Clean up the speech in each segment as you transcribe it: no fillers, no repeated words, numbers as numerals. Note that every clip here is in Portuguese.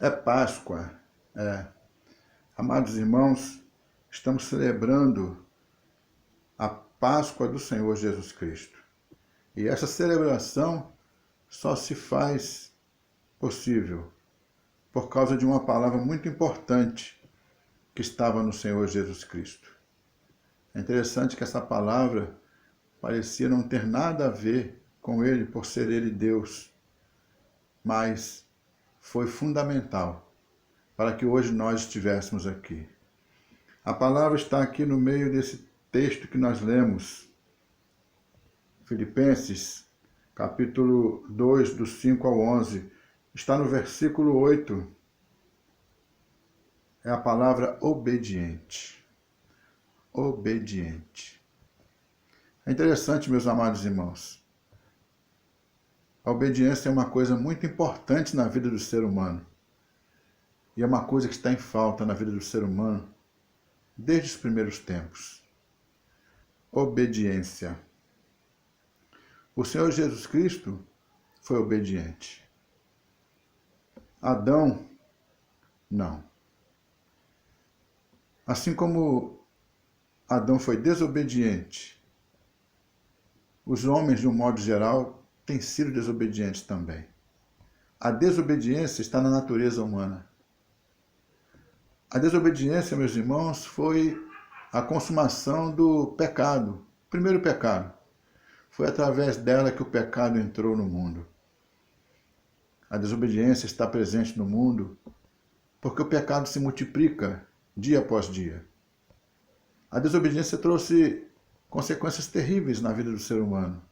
É Páscoa. É. Amados irmãos, estamos celebrando a Páscoa do Senhor Jesus Cristo. E essa celebração só se faz possível por causa de uma palavra muito importante que estava no Senhor Jesus Cristo. É interessante que essa palavra parecia não ter nada a ver com ele, por ser ele Deus, mas foi fundamental para que hoje nós estivéssemos aqui. A palavra está aqui no meio desse texto que nós lemos, Filipenses, capítulo 2, do 5 ao 11. Está no versículo 8. É a palavra obediente. Obediente. É interessante, meus amados irmãos. A obediência é uma coisa muito importante na vida do ser humano. E é uma coisa que está em falta na vida do ser humano desde os primeiros tempos. Obediência. O Senhor Jesus Cristo foi obediente. Adão, não. Assim como Adão foi desobediente, os homens, de um modo geral, têm sido desobedientes também. A desobediência está na natureza humana. A desobediência, meus irmãos, foi a consumação do pecado, o primeiro pecado. Foi através dela que o pecado entrou no mundo. A desobediência está presente no mundo porque o pecado se multiplica dia após dia. A desobediência trouxe consequências terríveis na vida do ser humano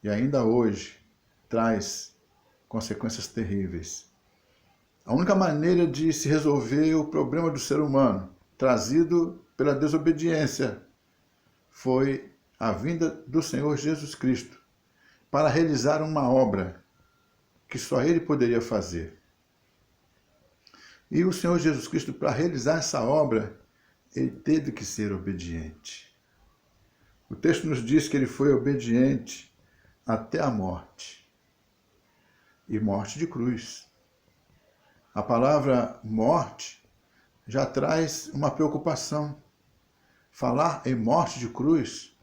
e ainda hoje traz consequências terríveis. A única maneira de se resolver o problema do ser humano, trazido pela desobediência, foi a vinda do Senhor Jesus Cristo para realizar uma obra que só Ele poderia fazer. E o Senhor Jesus Cristo, para realizar essa obra, Ele teve que ser obediente. O texto nos diz que Ele foi obediente até a morte. E morte de cruz. A palavra morte já traz uma preocupação. Falar em morte de cruz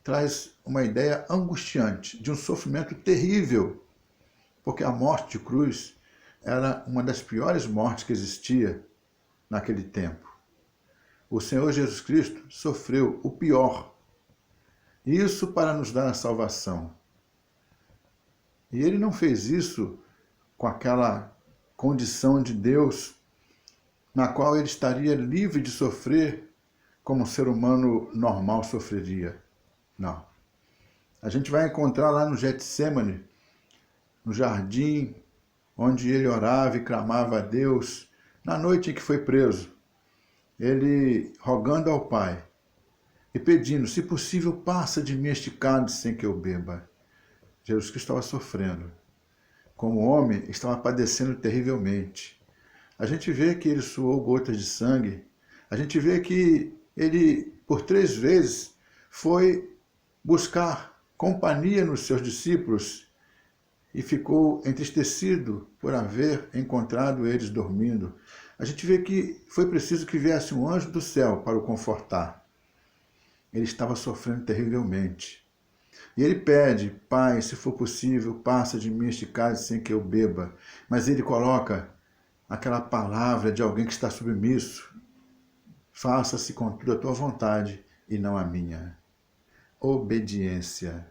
traz uma ideia angustiante, de um sofrimento terrível, porque a morte de cruz era uma das piores mortes que existia naquele tempo. O Senhor Jesus Cristo sofreu o pior, isso para nos dar a salvação. E Ele não fez isso com aquela condição de Deus na qual Ele estaria livre de sofrer como um ser humano normal sofreria. Não. A gente vai encontrar lá no Getsêmani, no jardim, onde ele orava e clamava a Deus, na noite em que foi preso, ele rogando ao Pai e pedindo, se possível, passa de mim este cálice sem que eu beba. Jesus Cristo estava sofrendo. Como homem, estava padecendo terrivelmente. A gente vê que ele suou gotas de sangue, a gente vê que ele, por 3 vezes, foi buscar companhia nos seus discípulos e ficou entristecido por haver encontrado eles dormindo. A gente vê que foi preciso que viesse um anjo do céu para o confortar. Ele estava sofrendo terrivelmente. E ele pede, Pai, se for possível, passa de mim este cálice sem que eu beba. Mas ele coloca aquela palavra de alguém que está submisso. Faça-se contudo a tua vontade e não a minha. Obediência.